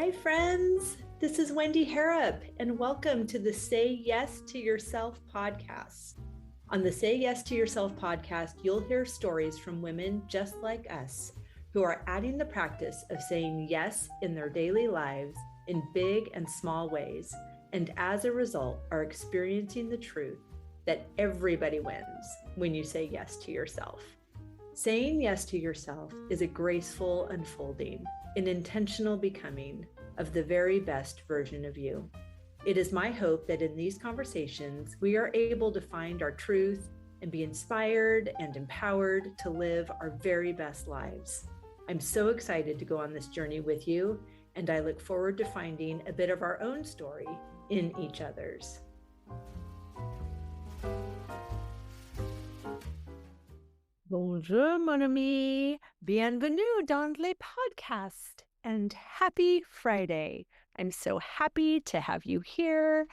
Hi, friends. This is Wendy Harrop, and welcome to the Say Yes to Yourself podcast. On the Say Yes to Yourself podcast, you'll hear stories from women just like us who are adding the practice of saying yes in their daily lives in big and small ways, and as a result, are experiencing the truth that everybody wins when you say yes to yourself. Saying yes to yourself is a graceful unfolding, an intentional becoming of the very best version of you. It is my hope that in these conversations, we are able to find our truth and be inspired and empowered to live our very best lives. I'm so excited to go on this journey with you, and I look forward to finding a bit of our own story in each other's. Bonjour, mon ami. Bienvenue dans le podcast. And happy Friday. I'm so happy to have you here.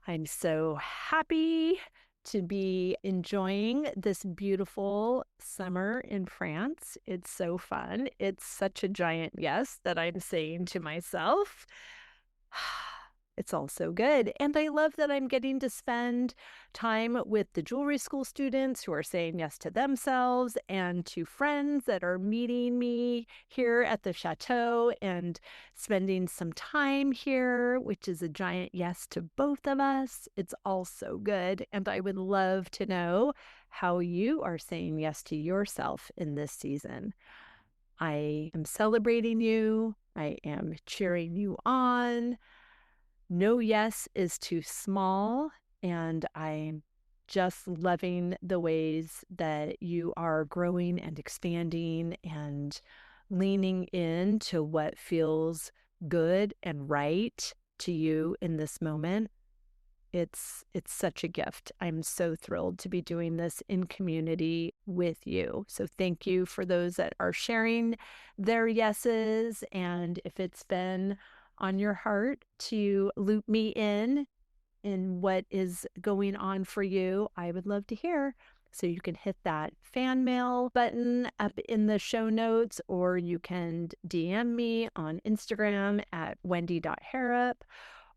I'm so happy to be enjoying this beautiful summer in France. It's so fun. It's such a giant yes that I'm saying to myself. It's all so good. And I love that I'm getting to spend time with the jewelry school students who are saying yes to themselves, and to friends that are meeting me here at the chateau and spending some time here, which is a giant yes to both of us. It's all so good. And I would love to know how you are saying yes to yourself in this season. I am celebrating you. I am cheering you on. No yes is too small, and I'm just loving the ways that you are growing and expanding and leaning into what feels good and right to you in this moment. It's such a gift. I'm so thrilled to be doing this in community with you. So thank you for those that are sharing their yeses. And if it's been on your heart to loop me in what is going on for you, I would love to hear. So you can hit that fan mail button up in the show notes, or you can DM me on Instagram at wendy.harrop,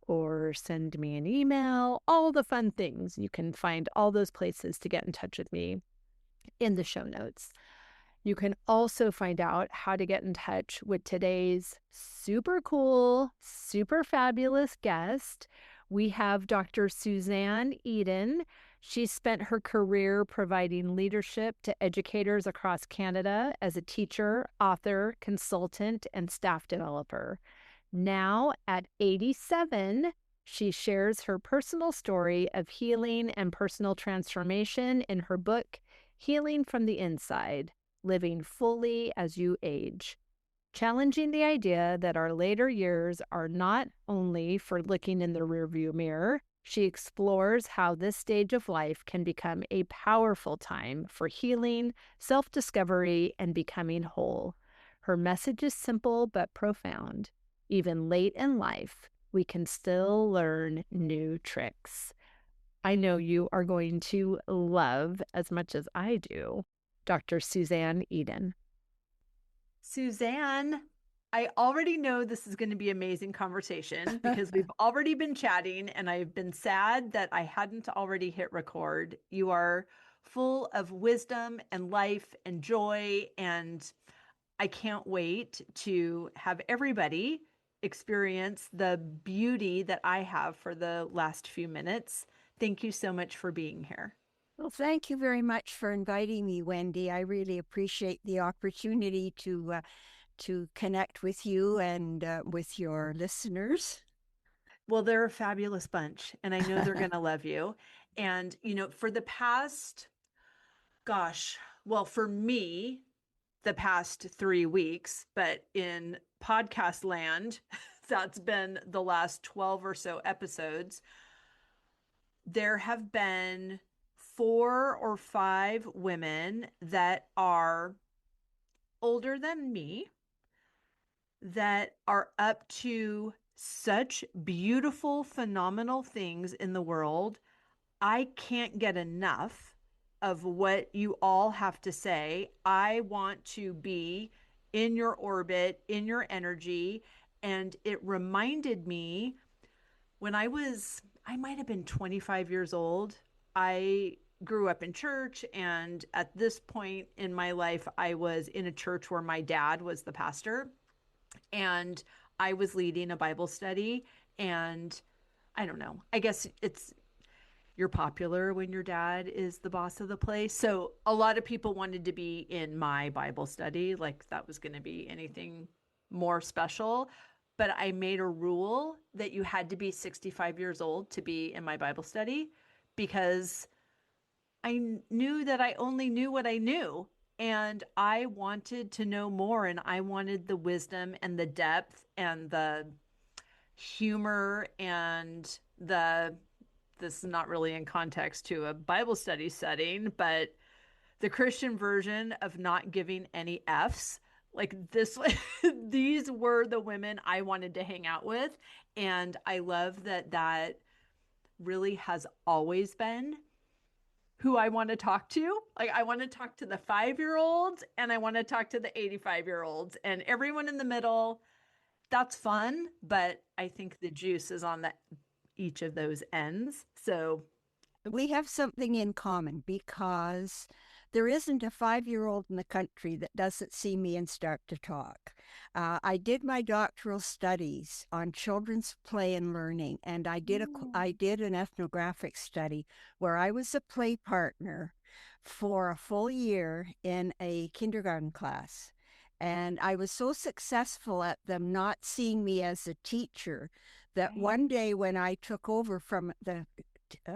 or send me an email, all the fun things. You can find all those places to get in touch with me in the show notes. You can also find out how to get in touch with today's super cool, super fabulous guest. We have Dr. Susanne Eden. She spent her career providing leadership to educators across Canada as a teacher, author, consultant, and staff developer. Now, at 87, she shares her personal story of healing and personal transformation in her book, Healing from the Inside: Living Fully as You Age, challenging the idea that our later years are not only for looking in the rearview mirror. She explores how this stage of life can become a powerful time for healing, self-discovery, and becoming whole. Her message is simple but profound. Even late in life, we can still learn new tricks. I know you are going to love, as much as I do, Dr. Susanne Eden. Susanne, I already know this is going to be an amazing conversation because we've already been chatting, and I've been sad that I hadn't already hit record. You are full of wisdom and life and joy, and I can't wait to have everybody experience the beauty that I have for the last few minutes. Thank you so much for being here. Well, thank you very much for inviting me, Wendy. I really appreciate the opportunity to connect with you and with your listeners. Well, they're a fabulous bunch, and I know they're going to love you. And, for the past, for me, the past 3 weeks, but in podcast land, that's been the last 12 or so episodes. There have been 4 or 5 women that are older than me that are up to such beautiful, phenomenal things in the world. I can't get enough of what you all have to say. I want to be in your orbit, in your energy, And it reminded me when I might have been 25 years old. I grew up in church. And at this point in my life, I was in a church where my dad was the pastor. And I was leading a Bible study. And I don't know, I guess you're popular when your dad is the boss of the place. So a lot of people wanted to be in my Bible study, like that was going to be anything more special. But I made a rule that you had to be 65 years old to be in my Bible study because I knew that I only knew what I knew. And I wanted to know more, and I wanted the wisdom and the depth and the humor and this is not really in context to a Bible study setting, but the Christian version of not giving any F's. Like this, these were the women I wanted to hang out with. And I love that really has always been who I want to talk to. Like I want to talk to the 5-year-olds and I want to talk to the 85-year-olds and everyone in the middle. That's fun, but I think the juice is on each of those ends. So we have something in common because there isn't a 5-year-old in the country that doesn't see me and start to talk. I did my doctoral studies on children's play and learning, and I did an ethnographic study where I was a play partner for a full year in a kindergarten class. And I was so successful at them not seeing me as a teacher that one day when I took over from the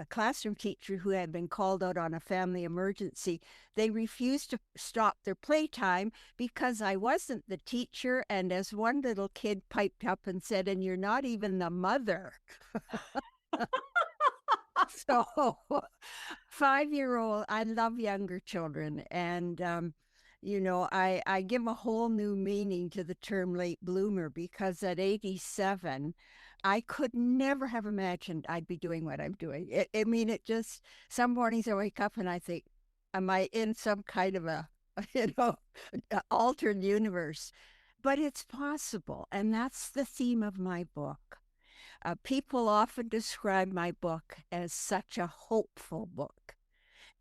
classroom teacher who had been called out on a family emergency, they refused to stop their playtime because I wasn't the teacher. And as one little kid piped up and said, "And you're not even the mother." So 5-year-old, I love younger children. And, I give a whole new meaning to the term late bloomer because at 87, I could never have imagined I'd be doing what I'm doing. It just, some mornings I wake up and I think, am I in some kind of a, altered universe? But it's possible. And that's the theme of my book. People often describe my book as such a hopeful book.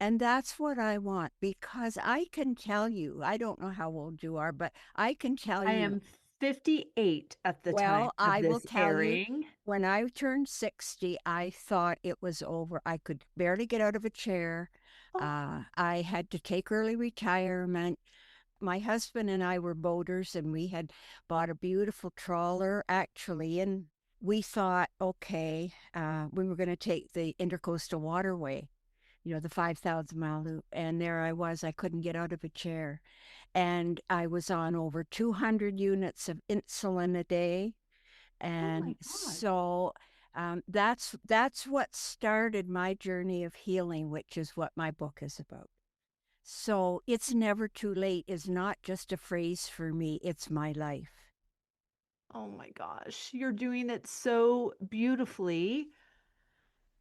And that's what I want because I can tell you, I don't know how old you are, but I can tell you. I am 58 at the time of this airing. When I turned 60, I thought it was over. I could barely get out of a chair. I had to take early retirement. My husband and I were boaters, and we had bought a beautiful trawler, actually, and we thought, okay, we were going to take the Intercoastal Waterway, the 5,000-mile loop. And there I was. I couldn't get out of a chair. And I was on over 200 units of insulin a day. And so that's what started my journey of healing, which is what my book is about. So it's never too late is not just a phrase for me. It's my life. Oh my gosh, you're doing it so beautifully.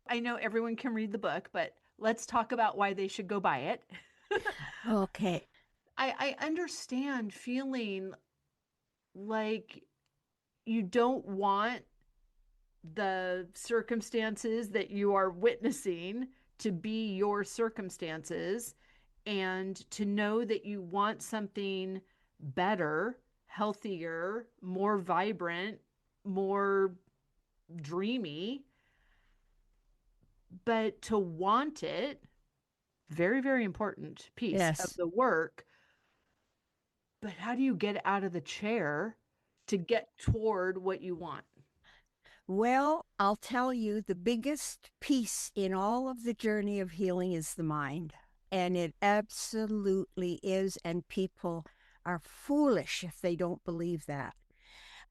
I know everyone can read the book, but let's talk about why they should go buy it. Okay. I understand feeling like you don't want the circumstances that you are witnessing to be your circumstances, and to know that you want something better, healthier, more vibrant, more dreamy. But to want it, very, very important piece of the work. But how do you get out of the chair to get toward what you want? Well, I'll tell you, the biggest piece in all of the journey of healing is the mind. And it absolutely is. And people are foolish if they don't believe that.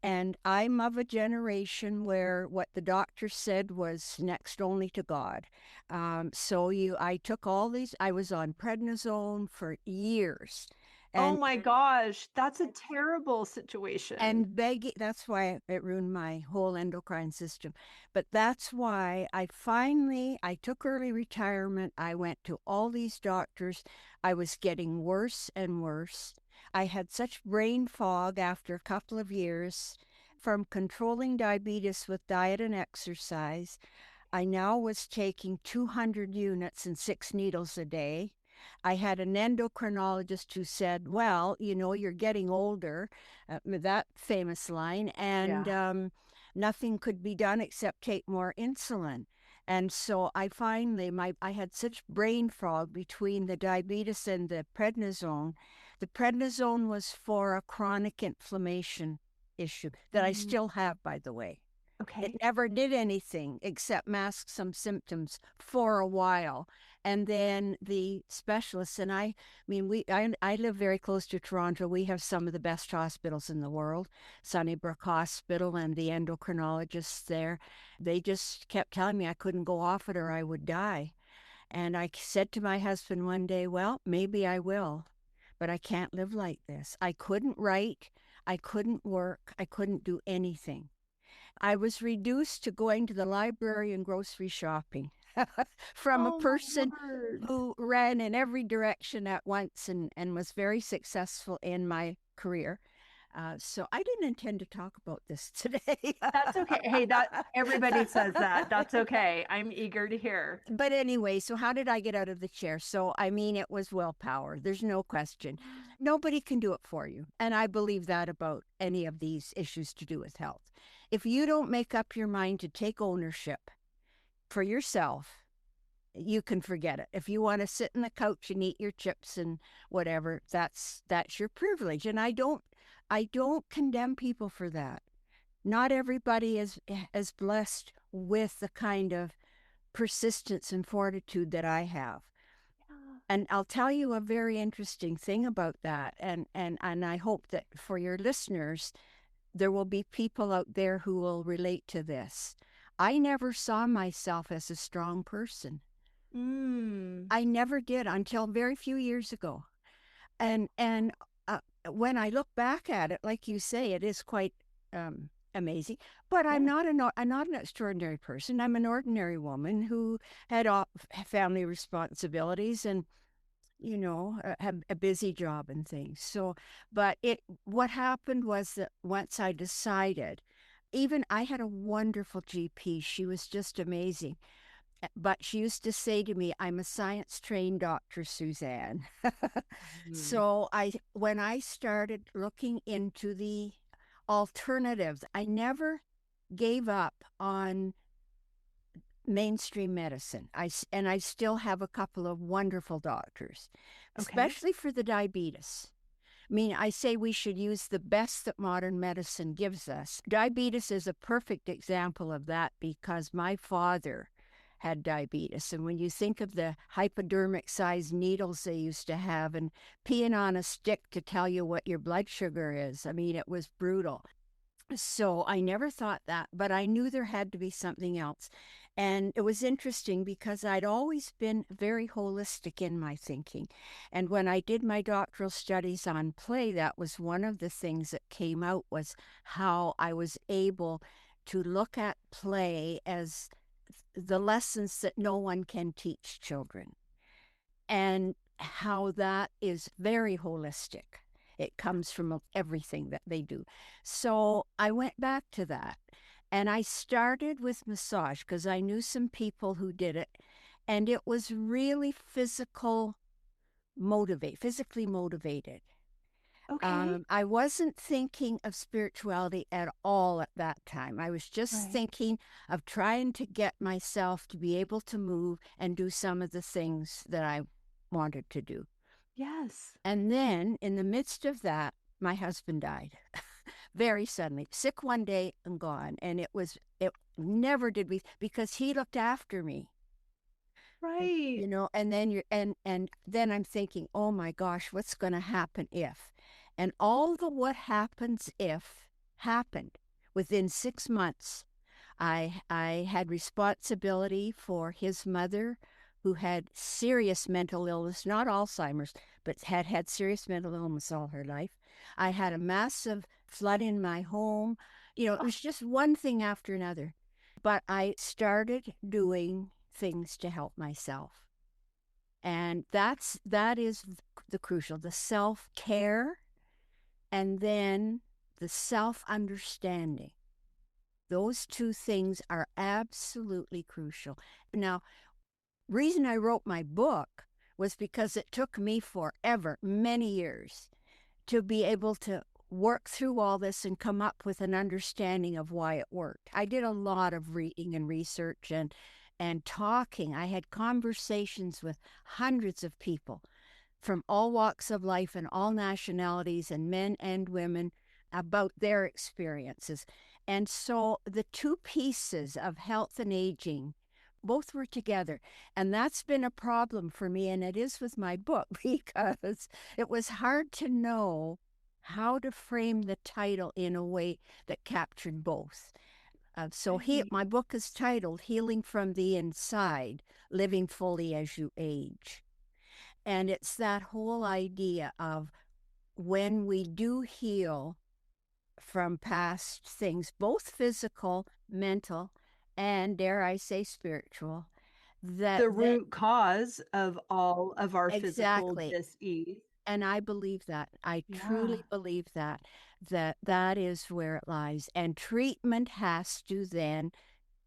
And I'm of a generation where what the doctor said was next only to God. I took all these, I was on prednisone for years. Oh my gosh, that's a terrible situation. And that's why it ruined my whole endocrine system. But that's why I took early retirement. I went to all these doctors. I was getting worse and worse. I had such brain fog after a couple of years. from controlling diabetes with diet and exercise. I now was taking 200 units and 6 needles a day. I had an endocrinologist who said, well, you're getting older, that famous line, and nothing could be done except take more insulin. And so I finally, I had such brain fog between the diabetes and the prednisone. The prednisone was for a chronic inflammation issue that I still have, by the way. Okay. It never did anything except mask some symptoms for a while. And then the specialists, and I live very close to Toronto. We have some of the best hospitals in the world, Sunnybrook Hospital, and the endocrinologists there. They just kept telling me I couldn't go off it or I would die. And I said to my husband one day, well, maybe I will, but I can't live like this. I couldn't write, I couldn't work, I couldn't do anything. I was reduced to going to the library and grocery shopping from a person who ran in every direction at once and was very successful in my career. So I didn't intend to talk about this today. That's okay. Hey, everybody says that. That's okay. I'm eager to hear. But anyway, so how did I get out of the chair? So, it was willpower. There's no question. Nobody can do it for you. And I believe that about any of these issues to do with health. If you don't make up your mind to take ownership for yourself, you can forget it. If you want to sit on the couch and eat your chips and whatever, that's your privilege. And I don't condemn people for that. Not everybody is blessed with the kind of persistence and fortitude that I have. And I'll tell you a very interesting thing about that. And I hope that for your listeners, there will be people out there who will relate to this. I never saw myself as a strong person. I never did until very few years ago. And when I look back at it, like you say, it is quite amazing. But I'm not an extraordinary person. I'm an ordinary woman who had family responsibilities and have a busy job and things. So, but what happened was that once I decided, even I had a wonderful GP. She was just amazing. But she used to say to me, I'm a science-trained doctor, Susanne. So when I started looking into the alternatives, I never gave up on mainstream medicine. I still have a couple of wonderful doctors, especially for the diabetes. I say we should use the best that modern medicine gives us. Diabetes is a perfect example of that because my father had diabetes. And when you think of the hypodermic-sized needles they used to have and peeing on a stick to tell you what your blood sugar is, it was brutal. So I never thought that, but I knew there had to be something else. And it was interesting because I'd always been very holistic in my thinking. And when I did my doctoral studies on play, that was one of the things that came out, was how I was able to look at play as the lessons that no one can teach children, and how that is very holistic. It comes from everything that they do. So I went back to that, and I started with massage because I knew some people who did it, and it was really physically motivated. Okay. I wasn't thinking of spirituality at all at that time. I was just thinking of trying to get myself to be able to move and do some of the things that I wanted to do. Yes. And then in the midst of that, my husband died very suddenly, sick one day and gone. And it never did because he looked after me. Right. And then and then I'm thinking, oh my gosh, what's going to happen if? And all the what happens if happened within 6 months. I had responsibility for his mother, who had serious mental illness, not Alzheimer's, but had serious mental illness all her life. I had a massive flood in my home. It was just one thing after another. But I started doing things to help myself. And that is the crucial, the self-care, and then the self-understanding. Those two things are absolutely crucial. Now, reason I wrote my book was because it took me forever, many years, to be able to work through all this and come up with an understanding of why it worked. I did a lot of reading and research and talking. I had conversations with hundreds of people from all walks of life and all nationalities and men and women about their experiences. And so the two pieces of health and aging both were together. And that's been a problem for me, and it is with my book, because it was hard to know how to frame the title in a way that captured both. My book is titled Healing from the Inside, Living Fully as You Age. And it's that whole idea of when we do heal from past things, both physical, mental, and dare I say spiritual, that the root cause of all of our physical exactly. dis-ease. And I believe that. I truly believe that is where it lies. And treatment has to then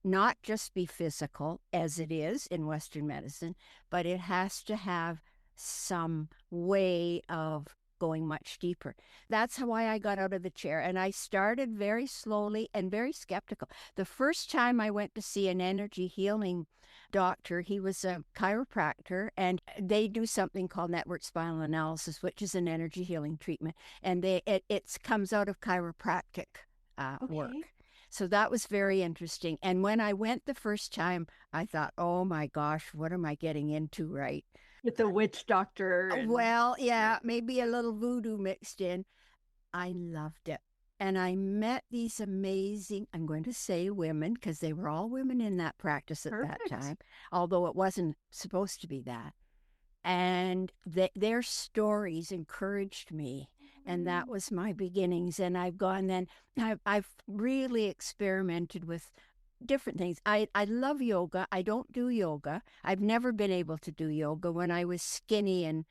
not just be physical, as it is in Western medicine, but it has to have some way of going much deeper. That's why I got out of the chair. And I started very slowly and very skeptical. The first time I went to see an energy healing doctor, he was a chiropractor, and they do something called network spinal analysis, which is an energy healing treatment. And it comes out of chiropractic work. So that was very interesting. And when I went the first time, I thought, oh my gosh, what am I getting into, right? With the witch doctor. Well, yeah, maybe a little voodoo mixed in. I loved it. And I met these amazing, I'm going to say women, because they were all women in that practice at that time, although it wasn't supposed to be that. And their stories encouraged me. And that was my beginnings. And I've really experimented with different things. I love yoga. I don't do yoga. I've never been able to do yoga when I was skinny and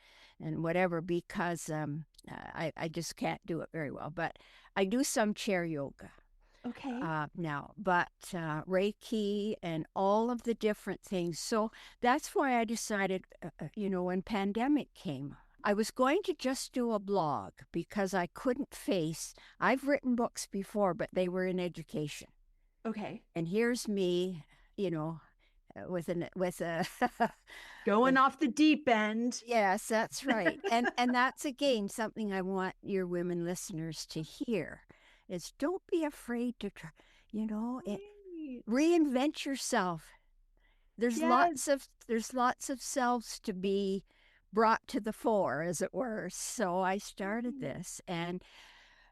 whatever, because I just can't do it very well. But I do some chair yoga. Now, but Reiki and all of the different things. So that's why I decided, when pandemic came, I was going to just do a blog because I couldn't face, I've written books before, but they were in education. Okay. And here's me, with a going off the deep end. Yes, that's right. And that's again something I want your women listeners to hear is don't be afraid to try, reinvent yourself. There's lots of selves to be brought to the fore, as it were. So I started this,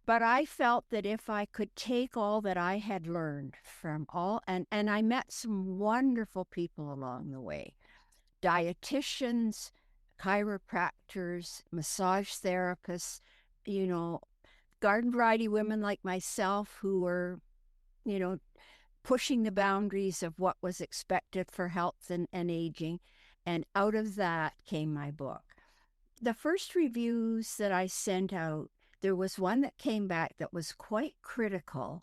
but I felt that if I could take all that I had learned from all, and I met some wonderful people along the way, dietitians, chiropractors, massage therapists, garden variety women like myself who were, pushing the boundaries of what was expected for health and aging. And out of that came my book. The first reviews that I sent out, there was one that came back that was quite critical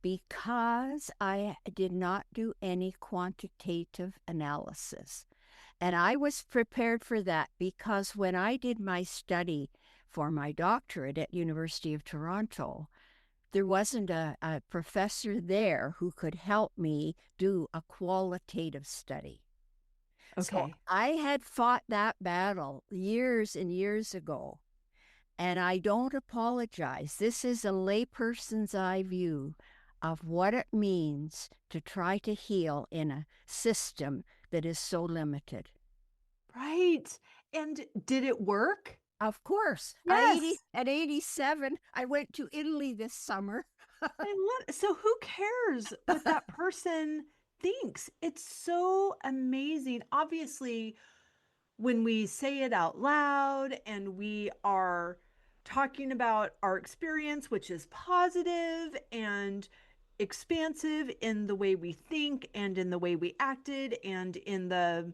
because I did not do any quantitative analysis. And I was prepared for that because when I did my study for my doctorate at University of Toronto, there wasn't a professor there who could help me do a qualitative study. So I had fought that battle years and years ago, and I don't apologize. This is a layperson's eye view of what it means to try to heal in a system that is so limited. Right. And did it work? Of course. Yes. At 87, I went to Italy this summer. So who cares what that person thinks? It's so amazing. Obviously, when we say it out loud and we are talking about our experience, which is positive and expansive in the way we think and in the way we acted and in the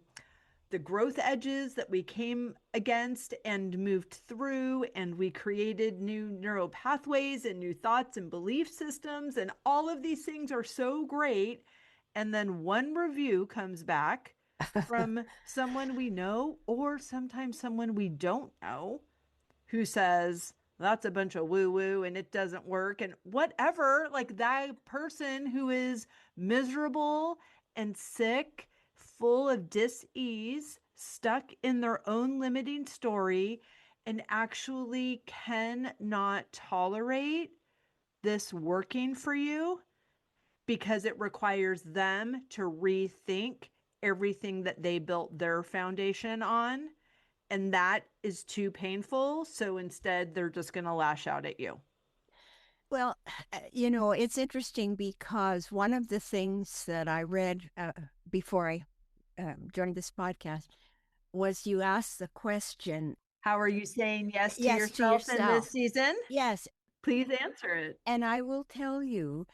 the growth edges that we came against and moved through, and we created new neural pathways and new thoughts and belief systems, and all of these things are so great. And then one review comes back from someone we know, or sometimes someone we don't know, who says, that's a bunch of woo woo and it doesn't work and whatever. Like that person who is miserable and sick, full of dis-ease, stuck in their own limiting story, and actually cannot tolerate this working for you because it requires them to rethink everything that they built their foundation on. And that is too painful. So instead, they're just going to lash out at you. Well, it's interesting because one of the things that I read before I joined this podcast was you asked the question, how are you saying yes to yes to yourself in this season? Yes. Please answer it. And I will tell you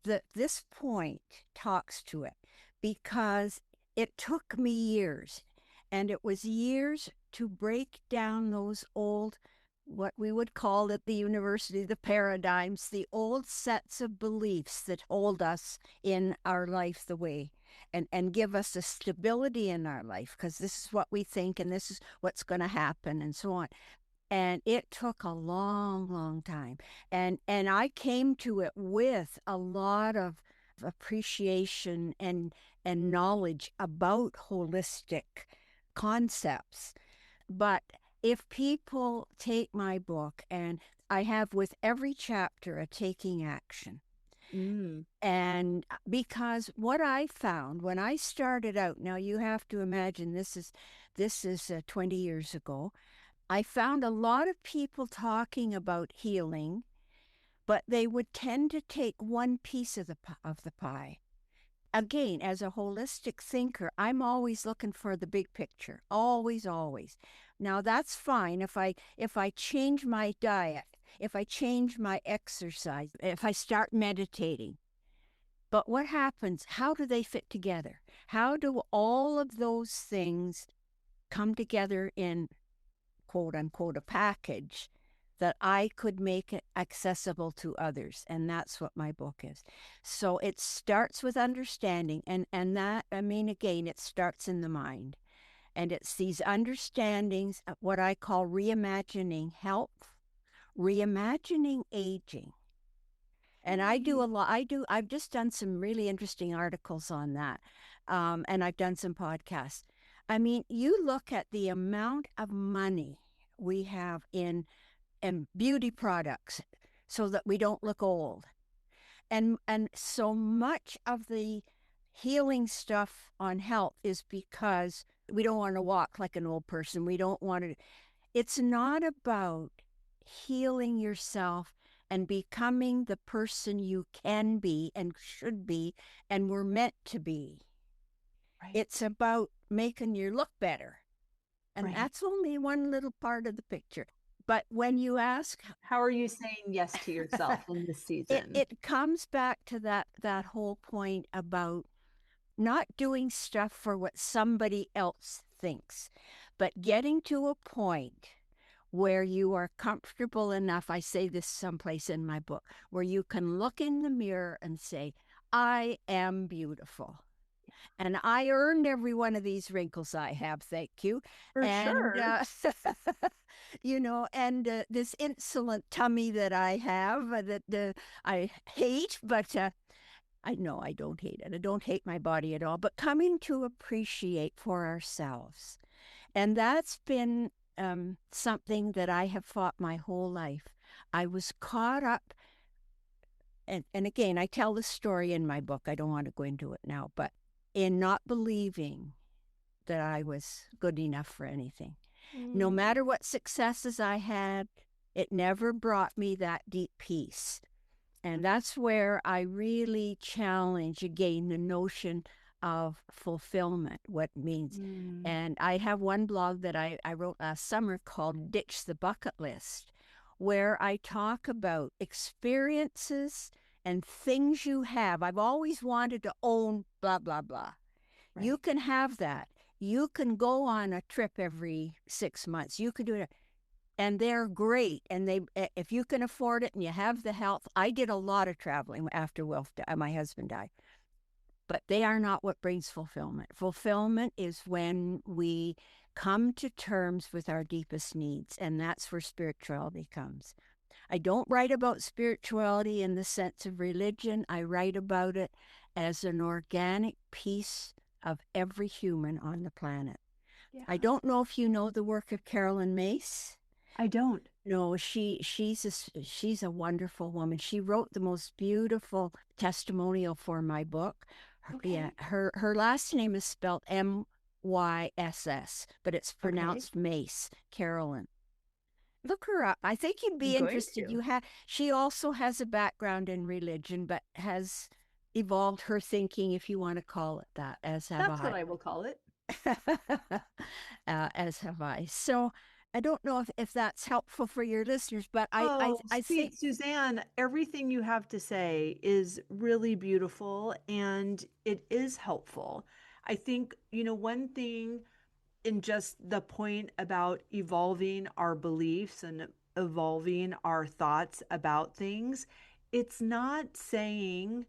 that this point talks to it because it took me years, and it was years to break down those old, what we would call at the university, the paradigms, the old sets of beliefs that hold us in our life the way and give us a stability in our life, because this is what we think and this is what's going to happen and so on. And it took a long, long time. And I came to it with a lot of appreciation and knowledge about holistic concepts. But if people take my book, and I have with every chapter a taking action. And because what I found when I started out, now you have to imagine this is 20 years ago, I found a lot of people talking about healing, but they would tend to take one piece of the pie. Again, as a holistic thinker, I'm always looking for the big picture. Always, always. Now that's fine if I change my diet, if I change my exercise, if I start meditating. But what happens? How do they fit together? How do all of those things come together in quote unquote a package that I could make it accessible to others? And that's what my book is. So it starts with understanding, and that, I mean, again, it starts in the mind. And it's these understandings, what I call reimagining health, reimagining aging. And I do a lot. I've just done some really interesting articles on that. And I've done some podcasts. I mean, you look at the amount of money we have in beauty products so that we don't look old. And so much of the healing stuff on health is because we don't want to walk like an old person. We don't want to. It's not about healing yourself and becoming the person you can be and should be and were meant to be. Right. It's about making you look better. And that's only one little part of the picture. But when you ask, how are you saying yes to yourself in this season? It comes back to that whole point about not doing stuff for what somebody else thinks, but getting to a point where you are comfortable enough, I say this someplace in my book, where you can look in the mirror and say, I am beautiful. And I earned every one of these wrinkles I have, thank you. For sure. And this insolent tummy that I have that I hate, but I know I don't hate it. I don't hate my body at all, but coming to appreciate for ourselves. And that's been something that I have fought my whole life. I was caught up, and again, I tell the story in my book. I don't want to go into it now, but in not believing that I was good enough for anything. No matter what successes I had, it never brought me that deep peace. And that's where I really challenge, again, the notion of fulfillment, what it means. And I have one blog that I wrote last summer called Ditch the Bucket List, where I talk about experiences and things you have. I've always wanted to own blah, blah, blah. Right. You can have that You can go on a trip every 6 months. You can do it. And they're great. And if you can afford it and you have the health, I did a lot of traveling after my husband died. But they are not what brings fulfillment. Fulfillment is when we come to terms with our deepest needs, and that's where spirituality comes. I don't write about spirituality in the sense of religion. I write about it as an organic piece of every human on the planet. Yeah. I don't know if you know the work of Carolyn Mace. I don't. No, she's a wonderful woman. She wrote the most beautiful testimonial for my book. Okay. Yeah, her last name is spelled Myss, but it's pronounced Mace, Carolyn. Look her up. I think you'd be interested. She also has a background in religion, but has evolved her thinking, if you want to call it that, as have I. That's what I will call it. As have I. So I don't know if that's helpful for your listeners, but I think, Susanne, everything you have to say is really beautiful and it is helpful. I think, one thing in just the point about evolving our beliefs and evolving our thoughts about things, it's not saying,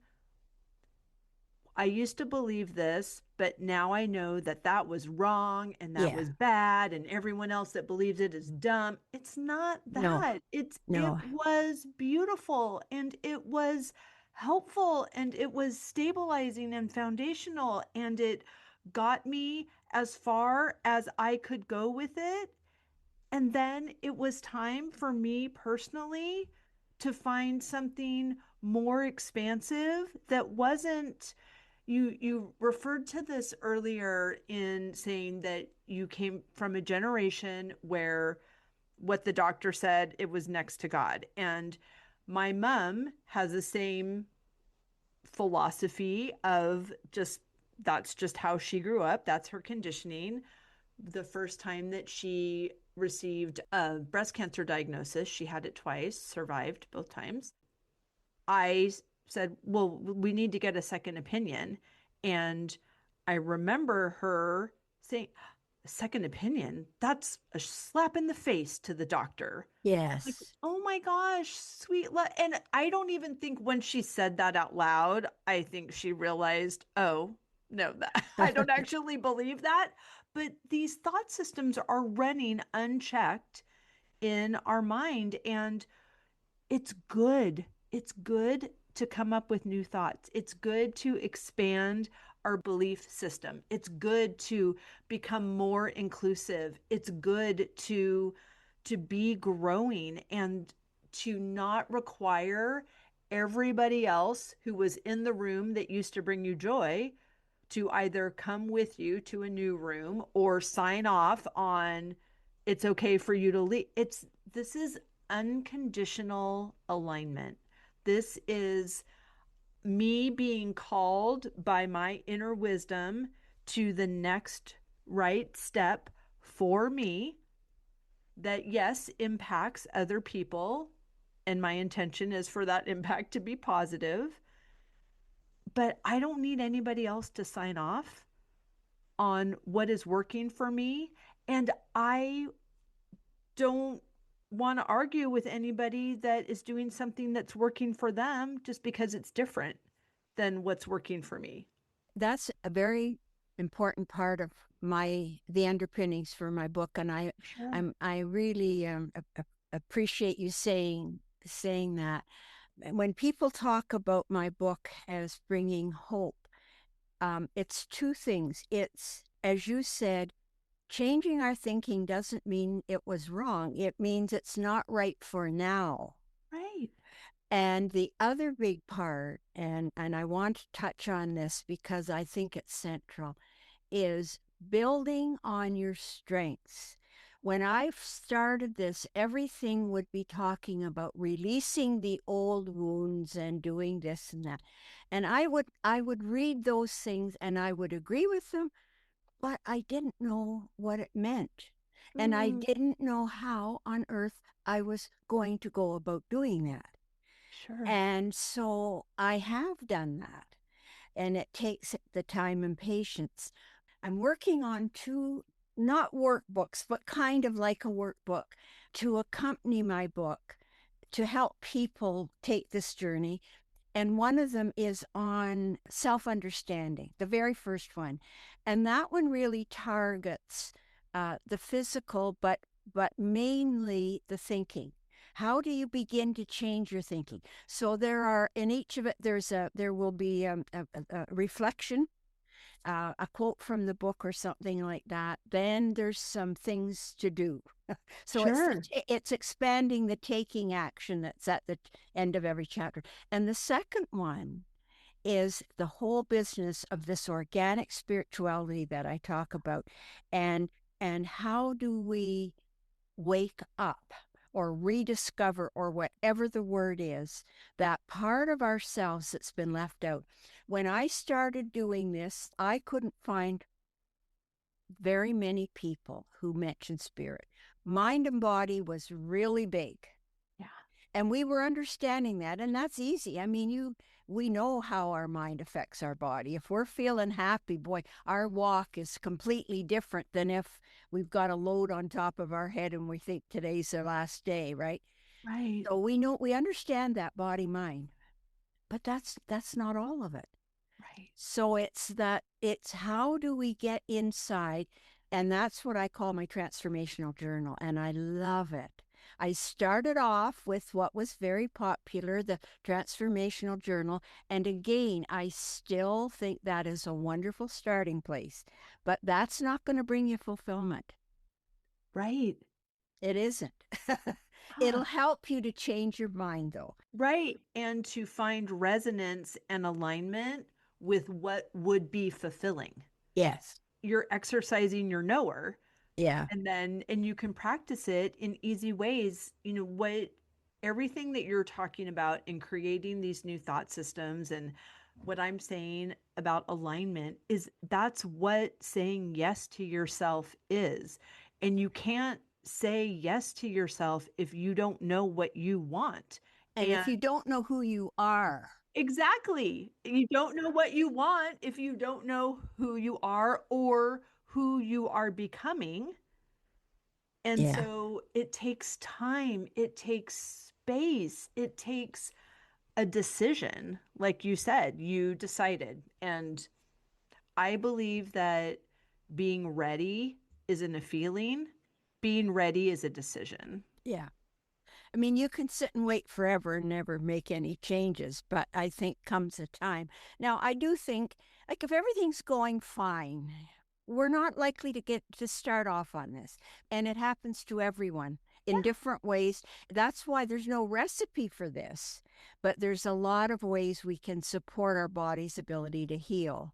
I used to believe this, but now I know that that was wrong and that was bad and everyone else that believes it is dumb. It's not that. It was beautiful and it was helpful and it was stabilizing and foundational and it got me as far as I could go with it. And then it was time for me personally to find something more expansive that wasn't. You referred to this earlier in saying that you came from a generation where what the doctor said, it was next to God. And my mom has the same philosophy of that's just how she grew up. That's her conditioning. The first time that she received a breast cancer diagnosis, she had it twice, survived both times. I said, well, we need to get a second opinion. And I remember her saying, a second opinion? That's a slap in the face to the doctor. Yes. Like, oh my gosh, sweet. And I don't even think when she said that out loud, I think she realized, oh, no, I don't actually believe that. But these thought systems are running unchecked in our mind. And it's good. It's good to come up with new thoughts. It's good to expand our belief system. It's good to become more inclusive. It's good to be growing and to not require everybody else who was in the room that used to bring you joy to either come with you to a new room or sign off on it's okay for you to leave. This is unconditional alignment. This is me being called by my inner wisdom to the next right step for me that, yes, impacts other people. And my intention is for that impact to be positive. But I don't need anybody else to sign off on what is working for me. And I don't want to argue with anybody that is doing something that's working for them just because it's different than what's working for me. That's a very important part of the underpinnings for my book, and I really appreciate you saying that. When people talk about my book as bringing hope, it's two things. It's, as you said, changing our thinking doesn't mean it was wrong. It means it's not right for now. Right. And the other big part, and I want to touch on this because I think it's central, is building on your strengths. When I started this, everything would be talking about releasing the old wounds and doing this and that. And I would read those things and I would agree with them, but I didn't know what it meant. And I didn't know how on earth I was going to go about doing that. Sure. And so I have done that. And it takes the time and patience. I'm working on two, not workbooks, but kind of like a workbook to accompany my book to help people take this journey. And one of them is on self-understanding, the very first one. And that one really targets the physical, but mainly the thinking. How do you begin to change your thinking? So there are, in each of it, there will be a reflection, a quote from the book or something like that. Then there's some things to do. So Sure. it's expanding the taking action that's at the end of every chapter. And the second one is the whole business of this organic spirituality that I talk about, and how do we wake up or rediscover, or whatever the word is, that part of ourselves that's been left out. When I started doing this, I couldn't find very many people who mentioned spirit. Mind and body was really big. Yeah. And we were understanding that, and that's easy. I mean, we know how our mind affects our body. If we're feeling happy, boy, our walk is completely different than if we've got a load on top of our head and we think today's the last day, right? Right. So we understand that body mind, but that's not all of it. Right. So it's how do we get inside? And that's what I call my transformational journal. And I love it. I started off with what was very popular, the transformational journal. And again, I still think that is a wonderful starting place, but that's not going to bring you fulfillment. Right. It isn't. Ah, It'll help you to change your mind, though. Right. And to find resonance and alignment with what would be fulfilling. Yes. You're exercising your knower, Yeah. and you can practice it in easy ways. What everything that you're talking about in creating these new thought systems, and what I'm saying about alignment, is that's what saying yes to yourself is. And you can't say yes to yourself if you don't know what you want. And And if you don't know who you are, exactly, you don't know what you want if you don't know who you are or who you are becoming. And yeah. so it takes time, it takes space, it takes a decision. Like you said, you decided. And I believe that being ready isn't a feeling, being ready is a decision. Yeah. I mean, you can sit and wait forever and never make any changes, but I think comes a time. Now, I do think, like, if everything's going fine, we're not likely to get to start off on this. And it happens to everyone in different ways. That's why there's no recipe for this, but there's a lot of ways we can support our body's ability to heal.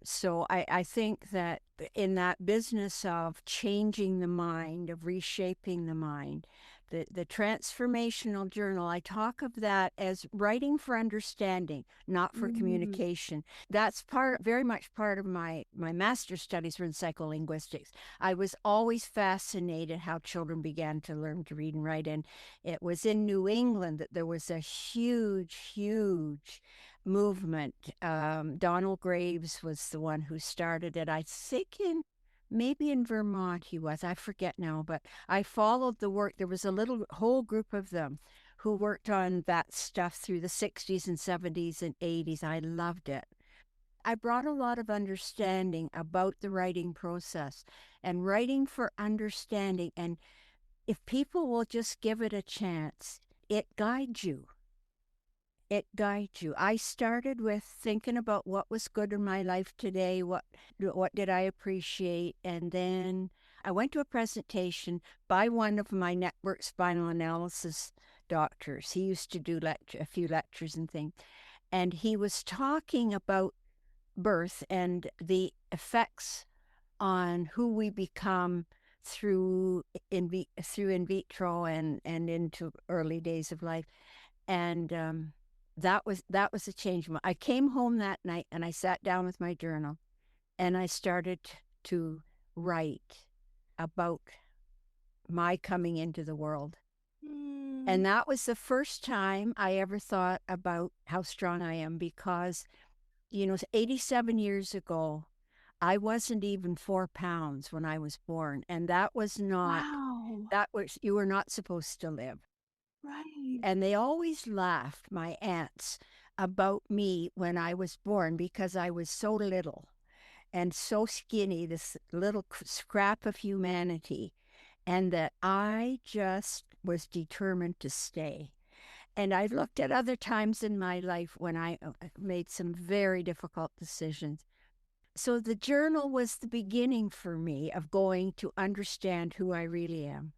So I think that in that business of changing the mind, of reshaping the mind, the transformational journal, I talk of that as writing for understanding, not for Mm. communication. That's very much part of my master's studies were in psycholinguistics. I was always fascinated how children began to learn to read and write. And it was in New England that there was a huge movement. Donald Graves was the one who started it. I think maybe in Vermont he was. I forget now, but I followed the work. There was a little whole group of them who worked on that stuff through the 60s and 70s and 80s. I loved it. I brought a lot of understanding about the writing process and writing for understanding. And if people will just give it a chance, it guides you. It guides you. I started with thinking about what was good in my life today, what did I appreciate, and then I went to a presentation by one of my network spinal analysis doctors. He used to do a few lectures and things, and he was talking about birth and the effects on who we become through through in vitro and into early days of life. And that was a change. I came home that night and I sat down with my journal and I started to write about my coming into the world. Mm. And that was the first time I ever thought about how strong I am, because 87 years ago, I wasn't even 4 pounds when I was born. And that was not, Wow. that was, you were not supposed to live. Right. And they always laughed, my aunts, about me when I was born because I was so little and so skinny, this little scrap of humanity, and that I just was determined to stay. And I've looked at other times in my life when I made some very difficult decisions. So the journal was the beginning for me of going to understand who I really am.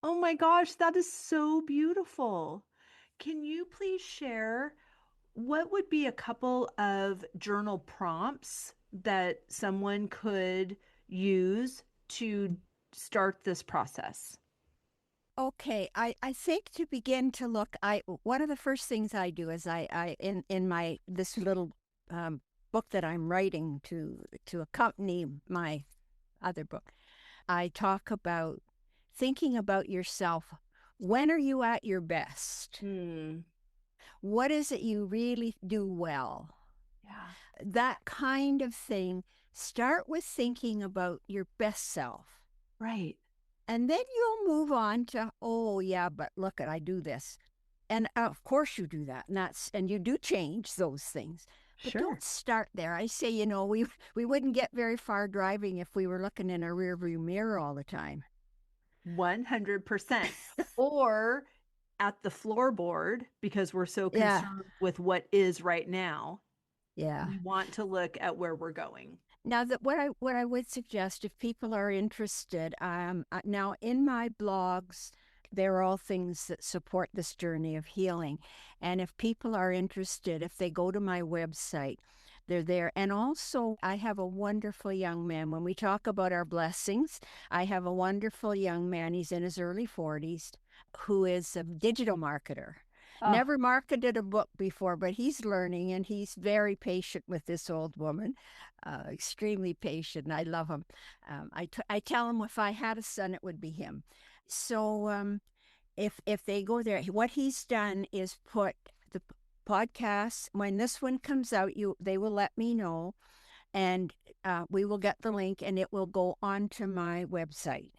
Oh my gosh, that is so beautiful. Can you please share what would be a couple of journal prompts that someone could use to start this process? Okay, I think to begin to look, one of the first things I do is I in my this little book that I'm writing to accompany my other book, I talk about thinking about yourself. When are you at your best? Hmm. What is it you really do well? Yeah. That kind of thing. Start with thinking about your best self. Right. And then you'll move on to, oh yeah, but look at I do this. And of course you do that. And you do change those things. But Sure. don't start there. I say, we wouldn't get very far driving if we were looking in a rearview mirror all the time. 100%. Or at the floorboard because we're so Yeah. concerned with what is right now. Yeah. We want to look at where we're going. Now that what I would suggest if people are interested, now in my blogs, they're all things that support this journey of healing. And if people are interested, if they go to my website, they're there. And also, I have a wonderful young man. When we talk about our blessings, I have a wonderful young man. He's in his early 40s, who is a digital marketer. Oh, Never marketed a book before, but he's learning and he's very patient with this old woman, extremely patient. I love him. I tell him if I had a son, it would be him. So if they go there, what he's done is put the podcasts. When this one comes out, they will let me know, and we will get the link, and it will go onto my website.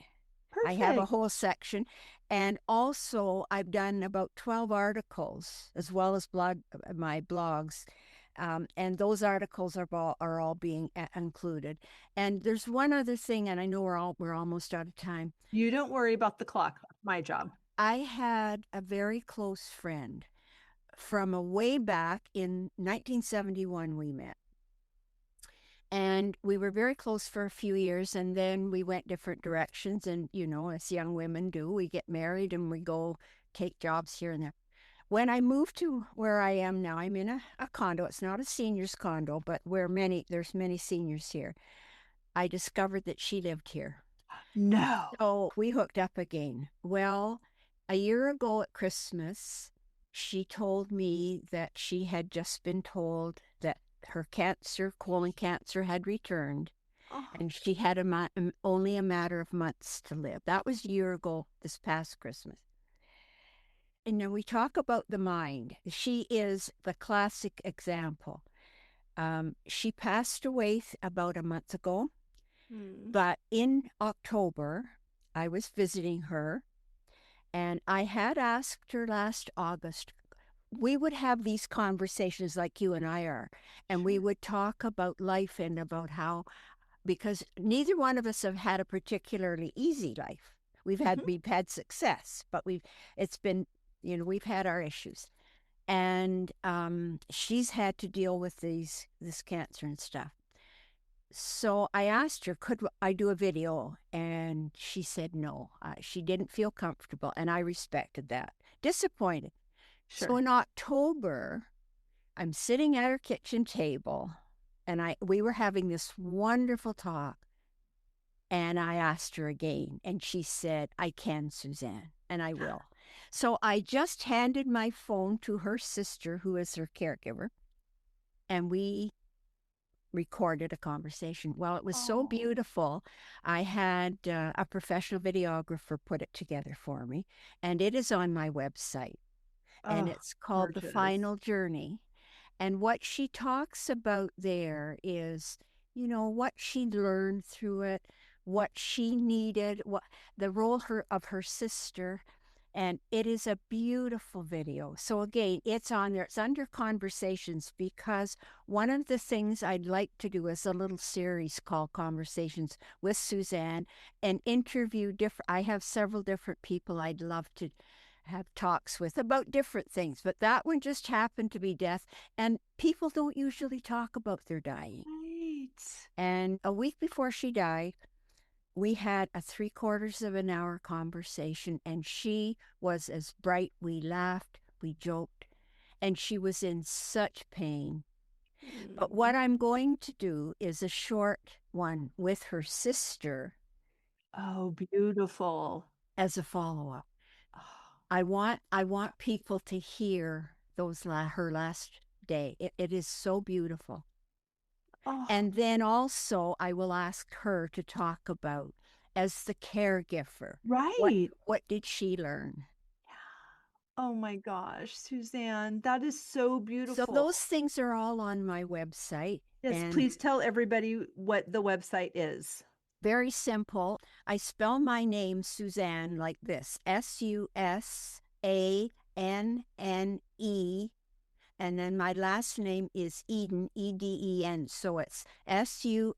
I have a perfect. whole section. And also, I've done about 12 articles as well as my blogs. And those articles are all being included. And there's one other thing, and I know we're almost out of time. You don't worry about the clock. My job. I had a very close friend from a way back in 1971 we met. And we were very close for a few years, and then we went different directions. And, as young women do, we get married and we go take jobs here and there. When I moved to where I am now, I'm in a condo. It's not a seniors condo, but there's many seniors here. I discovered that she lived here. No. So we hooked up again. Well, a year ago at Christmas, she told me that she had just been told that her colon cancer, had returned, Oh, and she had only a matter of months to live. That was a year ago this past Christmas. And then we talk about the mind. She is the classic example. She passed away about a month ago, but in October, I was visiting her, and I had asked her last August. We would have these conversations like you and I are, and we would talk about life and about how, because neither one of us have had a particularly easy life. We've had success, but it's been, we've had our issues. And she's had to deal with this cancer and stuff. So I asked her, could I do a video? And she said no. She didn't feel comfortable, and I respected that. Disappointed. sure. So in October, I'm sitting at her kitchen table, and we were having this wonderful talk. And I asked her again, and she said, I can, Susanne, and I will. So I just handed my phone to her sister, who is her caregiver, and we recorded a conversation. Well, it was so beautiful. I had a professional videographer put it together for me, and it is on my website. And it's called gorgeous. The Final Journey. And what she talks about there is what she learned through it, what she needed, what the role of her sister. And it is a beautiful video. So again, it's on there. It's under conversations, because one of the things I'd like to do is a little series called Conversations with Susanne, and interview I have several different people I'd love to have talks with about different things. But that one just happened to be death. And people don't usually talk about their dying. Right. And a week before she died, we had a 3/4 of an hour conversation, and she was as bright. We laughed, we joked, and she was in such pain. But what I'm going to do is a short one with her sister. Oh, beautiful. As a follow-up. I want people to hear her last day. It is so beautiful. Oh. And then also I will ask her to talk about, as the caregiver, Right. What did she learn? Oh my gosh, Susanne, that is so beautiful. So those things are all on my website. Yes, please tell everybody what the website is. Very simple. I spell my name, Susanne, like this: Susanne, and then my last name is Eden, Eden. So it's SusanneEden.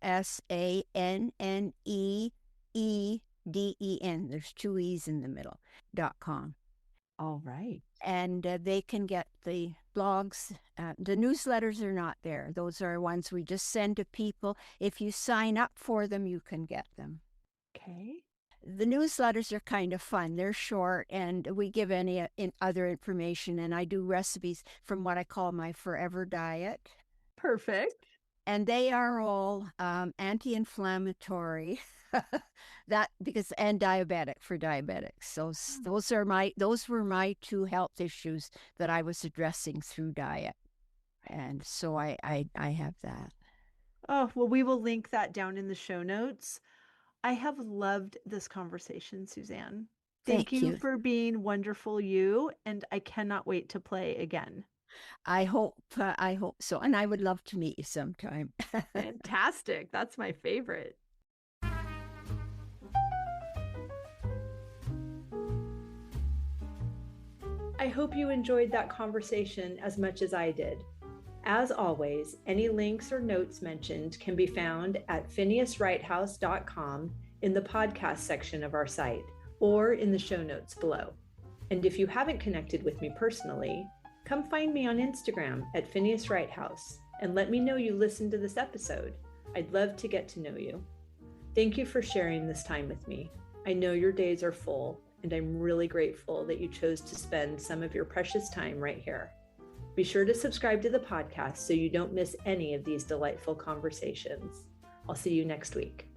There's 2 E's in the middle, .com. All right. And they can get the blogs. The newsletters are not there. Those are ones we just send to people. If you sign up for them, you can get them. Okay. The newsletters are kind of fun. They're short, and we give any other information, and I do recipes from what I call my forever diet. Perfect. And they are all anti-inflammatory, and diabetic for diabetics. So those were my 2 health issues that I was addressing through diet, and so I have that. Oh, well, we will link that down in the show notes. I have loved this conversation, Susanne. Thank you for being wonderful, and I cannot wait to play again. I hope so, and I would love to meet you sometime. Fantastic. That's my favorite. I hope you enjoyed that conversation as much as I did. As always, any links or notes mentioned can be found at phineaswrighthouse.com in the podcast section of our site, or in the show notes below. And if you haven't connected with me personally, come find me on Instagram at Phineas Wrighthouse and let me know you listened to this episode. I'd love to get to know you. Thank you for sharing this time with me. I know your days are full, and I'm really grateful that you chose to spend some of your precious time right here. Be sure to subscribe to the podcast so you don't miss any of these delightful conversations. I'll see you next week.